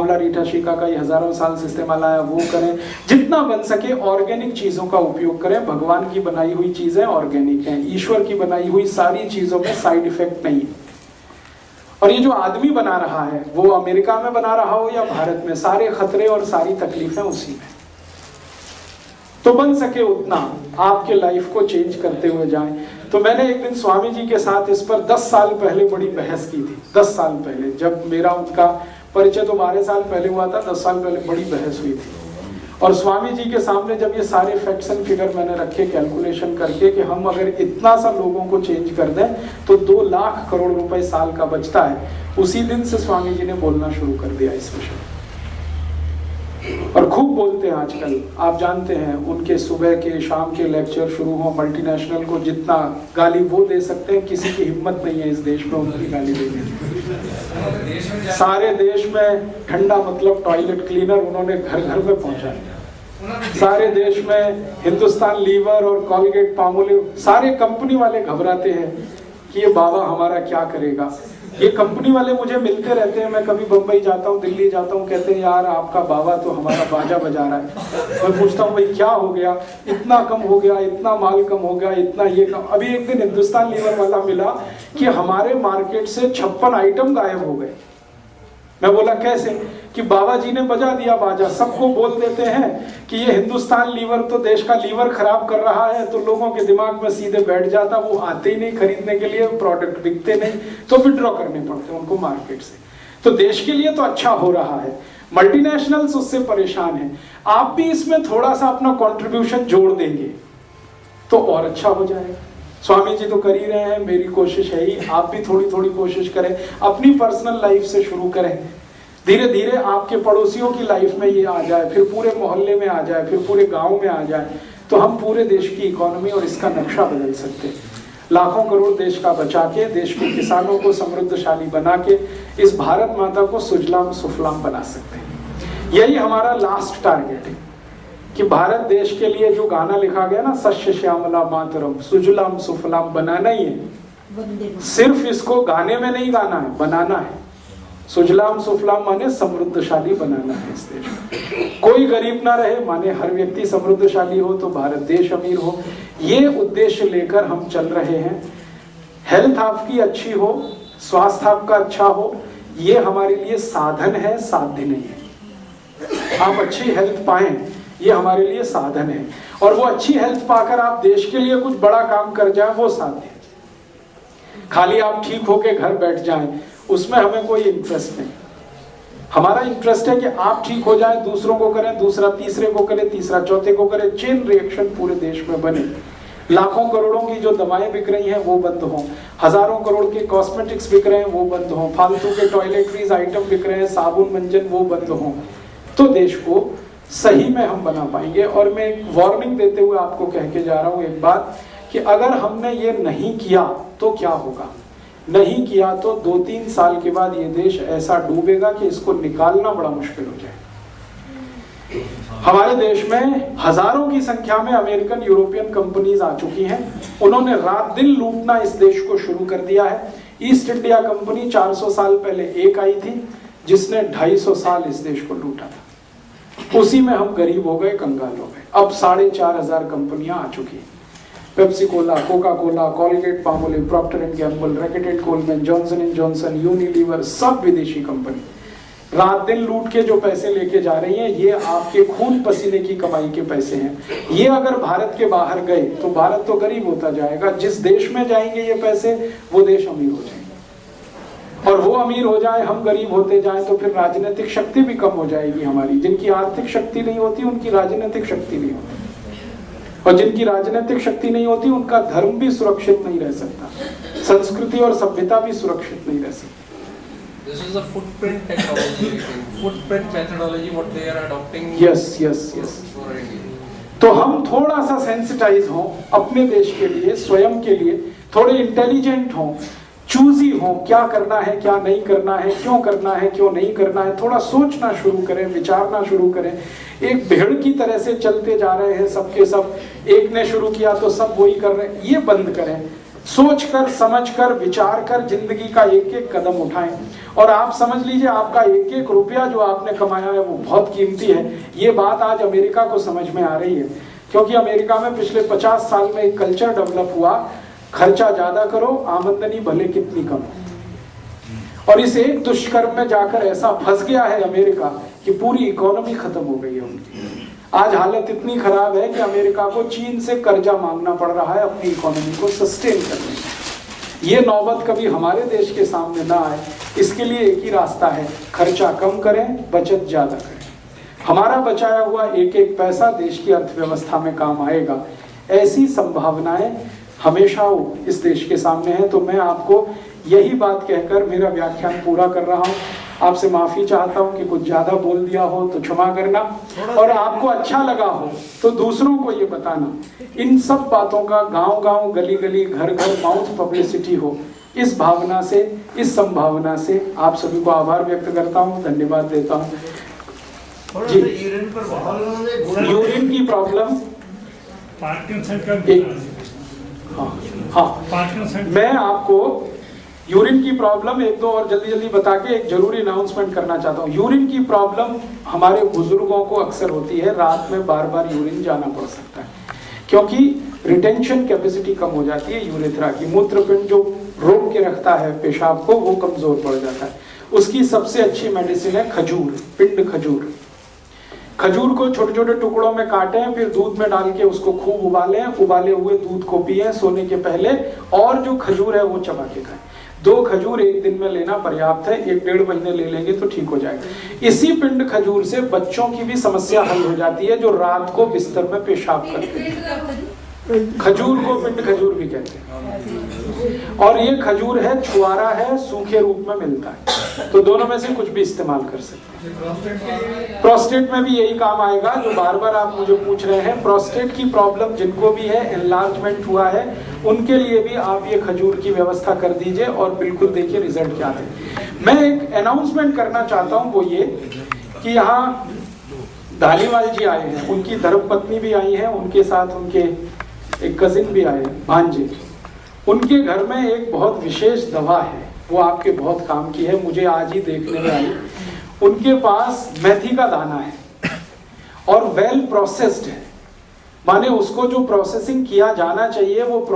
आंवला रीठा शिका का ये हजारों साल से इस्तेमाल आया वो करें, जितना बन सके ऑर्गेनिक चीजों का उपयोग करें। भगवान की बनाई हुई चीजें ऑर्गेनिक हैं, ईश्वर की बनाई हुई सारी चीजों में साइड इफेक्ट नहीं है। और ये जो आदमी बना रहा है, वो अमेरिका में बना रहा हो या भारत में, सारे खतरे और सारी तकलीफें उसी में। तो बन सके उतना आपके लाइफ को चेंज करते हुए जाएं। तो मैंने एक दिन स्वामी जी के साथ इस पर 10 साल पहले बड़ी बहस की थी। 10 साल पहले, जब मेरा उनका परिचय तो 12 साल पहले हुआ था, 10 साल पहले बड़ी बहस हुई थी। और स्वामी जी के सामने जब ये सारे फैक्ट्स एंड फिगर मैंने रखे कैलकुलेशन करके कि हम अगर इतना सा लोगों को चेंज कर दें तो 2 लाख करोड़ रुपए साल का बचता है, उसी दिन से स्वामी जी ने बोलना शुरू कर दिया इस विषय। और खूब बोलते हैं आजकल, आप जानते हैं उनके सुबह के शाम के लेक्चर शुरू हो, मल्टीनेशनल को जितना गाली वो दे सकते हैं, किसी की हिम्मत नहीं है इस देश में उनकी गाली देने की। सारे देश में ठंडा मतलब टॉयलेट क्लीनर उन्होंने घर घर में पहुंचाया। सारे देश में हिंदुस्तान लीवर और कॉलगेट पामोलिव, सारे कंपनी वाले घबराते हैं कि ये बाबा हमारा क्या करेगा। ये कंपनी वाले मुझे मिलते रहते हैं, मैं कभी बंबई जाता हूँ, दिल्ली जाता हूँ, कहते हैं यार आपका बाबा तो हमारा बाजा बजा रहा है। मैं पूछता हूँ भाई क्या हो गया, इतना कम हो गया, इतना माल कम हो गया, इतना ये कम। अभी एक दिन हिंदुस्तान लीवर वाला मिला कि हमारे मार्केट से 56 आइटम गायब हो गए। मैं बोला कैसे? कि बाबा जी ने बजा दिया बाजा। सबको बोल देते हैं कि ये हिंदुस्तान लीवर तो देश का लीवर खराब कर रहा है, तो लोगों के दिमाग में सीधे बैठ जाता, वो आते ही नहीं खरीदने के लिए, प्रोडक्ट बिकते नहीं, तो विड्रॉ करने पड़ते हैं उनको मार्केट से। तो देश के लिए तो अच्छा हो रहा है, मल्टीनेशनल्स उससे परेशान है। आप भी इसमें थोड़ा सा अपना कॉन्ट्रीब्यूशन जोड़ देंगे तो और अच्छा हो जाएगा। स्वामी जी तो कर ही रहे हैं, मेरी कोशिश है ही, आप भी थोड़ी थोड़ी कोशिश करें, अपनी पर्सनल लाइफ से शुरू करें। धीरे धीरे आपके पड़ोसियों की लाइफ में ये आ जाए, फिर पूरे मोहल्ले में आ जाए, फिर पूरे गांव में आ जाए, तो हम पूरे देश की इकोनॉमी और इसका नक्शा बदल सकते हैं। लाखों करोड़ देश का बचा के, देश के किसानों को समृद्धशाली बना के, इस भारत माता को सुजलाम सुफलाम बना सकते हैं। यही हमारा लास्ट टारगेट है कि भारत देश के लिए जो गाना लिखा गया ना, सस्य श्यामला मातरम सुजलाम सुफलाम, बनाना ही है। सिर्फ इसको गाने में नहीं गाना है, बनाना है। सुजलाम सुफलाम माने समृद्धशाली बनाना है इस देश में। कोई गरीब ना रहे, माने हर व्यक्ति समृद्धशाली हो तो भारत देश अमीर हो। ये उद्देश्य लेकर हम चल रहे हैं। हेल्थ आपकी अच्छी हो, स्वास्थ्य आपका अच्छा हो, ये हमारे लिए साधन है, साध्य नहीं है। आप अच्छी हेल्थ पाएं, ये हमारे लिए साधन है। और वो अच्छी हेल्थ पाकर आप देश के लिए कुछ बड़ा काम कर जाए, वो साध्य है। खाली आप ठीक होके घर बैठ जाएं, उसमें हमें कोई इंटरेस्ट नहीं। हमारा इंटरेस्ट है कि आप ठीक हो जाए, दूसरों को करें, दूसरा तीसरे को करे, तीसरा चौथे को करे, चेन रिएक्शन पूरे देश में बने। लाखों करोड़ों की जो दवाएं बिक रही हैं वो बंद हों, हजारों करोड़ के कॉस्मेटिक्स बिक रहे हैं वो बंद हों, फालतू के टॉयलेटरीज आइटम बिक रहे हैं, साबुन मंजन, वो बंद हों, तो देश को सही में हम बना पाएंगे। और मैं एक वार्निंग देते हुए आपको कह के जा रहा हूं एक बात, कि अगर हमने ये नहीं किया तो क्या होगा। नहीं किया तो 2-3 साल के बाद ये देश ऐसा डूबेगा कि इसको निकालना बड़ा मुश्किल हो जाए। हमारे देश में हजारों की संख्या में अमेरिकन यूरोपियन कंपनीज आ चुकी हैं। उन्होंने रात दिन लूटना इस देश को शुरू कर दिया है। ईस्ट इंडिया कंपनी 400 साल पहले एक आई थी, जिसने 250 साल इस देश को लूटा था। उसी में हम गरीब हो गए, कंगाल हो गए। अब 4,500 कंपनियां आ चुकी हैं। Pepsi Cola, Coca Cola, Colgate Palmolive, Procter and Gamble, Reckitt and Colman, Johnson and Johnson, Unilever, सब विदेशी कंपनी रात दिन लूट के जो पैसे लेके जा रही हैं, ये आपके खून पसीने की कमाई के पैसे हैं। ये अगर भारत के बाहर गए तो भारत तो गरीब होता जाएगा। जिस देश में जाएंगे ये पैसे, वो देश अमीर हो जाएंगे। और वो अमीर हो जाए, हम गरीब होते जाएं, तो फिर राजनीतिक शक्ति भी कम हो जाएगी हमारी। जिनकी आर्थिक शक्ति नहीं होती, उनकी राजनीतिक शक्ति नहीं होती। और जिनकी राजनीतिक शक्ति नहीं होती, उनका धर्म भी सुरक्षित नहीं रह सकता, संस्कृति और सभ्यता भी सुरक्षित नहीं रह सकती। This is a footprint technology, footprint methodology what they are adopting. Yes. तो हम थोड़ा सा सेंसिटाइज हों अपने देश के लिए, स्वयं के लिए, थोड़े इंटेलिजेंट हों, चूजी हों, क्या करना है, क्या नहीं करना है, क्यों करना है, क्यों नहीं करना है, थोड़ा सोचना शुरू करें, विचारना शुरू करें। एक भेड़ की तरह से चलते जा रहे हैं सबके सब, एक ने शुरू किया तो सब वही कर रहे हैं, ये बंद करें। सोच कर, समझ कर, विचार कर जिंदगी का एक एक कदम उठाएं। और आप समझ लीजिए आपका एक एक रुपया जो आपने कमाया है वो बहुत कीमती है। ये बात आज अमेरिका को समझ में आ रही है, क्योंकि अमेरिका में पिछले 50 साल में एक कल्चर डेवलप हुआ, खर्चा ज्यादा करो, आमदनी भले कितनी कम। और इस एक दुष्कर्म में जाकर ऐसा फंस गया है अमेरिका कि पूरी इकोनॉमी खत्म हो गई है उनकी। आज हालत इतनी खराब है कि अमेरिका को चीन से कर्जा मांगना पड़ रहा है अपनी इकोनॉमी को सस्टेन करने में। ये नौबत कभी हमारे देश के सामने ना आए, इसके लिए एक ही रास्ता है, खर्चा कम करें, बचत ज्यादा करें। हमारा बचाया हुआ एक एक पैसा देश की अर्थव्यवस्था में काम आएगा। ऐसी संभावनाएं हमेशा इस देश के सामने है। तो मैं आपको यही बात कहकर मेरा व्याख्यान पूरा कर रहा हूँ। आपसे माफी चाहता हूँ कि कुछ ज्यादा बोल दिया हो तो क्षमा करना, और आपको अच्छा लगा हो तो दूसरों को ये बताना। इन सब बातों का गांव गांव, गली गली, घर घर माउथ पब्लिसिटी हो, इस भावना से, इस संभावना से आप सभी को आभार व्यक्त करता हूँ, धन्यवाद देता हूँ। जी, यूरिन की प्रॉब्लम, हाँ, मैं आपको यूरिन की प्रॉब्लम एक दो और जल्दी जल्दी बता के एक जरूरी अनाउंसमेंट करना चाहता हूँ। यूरिन की प्रॉब्लम हमारे बुजुर्गों को अक्सर होती है, रात में बार बार यूरिन जाना पड़ सकता है, क्योंकि रिटेंशन कैपेसिटी कम हो जाती है यूरेथ्रा की। मूत्रपिंड जो रोक के रखता है पेशाब को, वो कमजोर पड़ जाता है। उसकी सबसे अच्छी मेडिसिन है खजूर, पिंड खजूर। खजूर को छोटे छोटे टुकड़ों में काटें, फिर दूध में डाल के उसको खूब उबालें, उबाले हुए दूध को पिएं सोने के पहले, और जो खजूर है वो चबा के खाएं। 2 खजूर एक दिन में लेना पर्याप्त है, 1-1.5 महीने ले लेंगे तो ठीक हो जाएगा। इसी पिंड खजूर से बच्चों की भी समस्या हल हो जाती है जो रात को बिस्तर में पेशाब करते हैं। खजूर को पिंड खजूर भी कहते हैं। और ये खजूर है, छुआरा है, सूखे रूप में मिलता है, तो दोनों में से कुछ भी इस्तेमाल कर सकते हैं। प्रोस्टेट में भी यही काम आएगा जो बार बार आप मुझे पूछ रहे हैं। प्रोस्टेट की प्रॉब्लम जिनको भी है, एनलार्जमेंट हुआ है, उनके लिए भी आप ये खजूर की व्यवस्था कर दीजिए और बिल्कुल देखिए रिजल्ट क्या है। मैं एक अनाउंसमेंट करना चाहता हूँ, वो ये कि यहाँ धालीवाल जी आए हैं, उनकी धर्मपत्नी भी आई है, उनके साथ उनके एक कजिन भी आए हैं, भांजे। उनके घर में एक बहुत विशेष दवा है, वो आपके बहुत काम की है, मुझे आज ही देखने में आई। उनके पास मेथी का दाना है और वेल प्रोसेस्ड है, माने उसको जो प्रोसेसिंग किया जाना चाहिए वो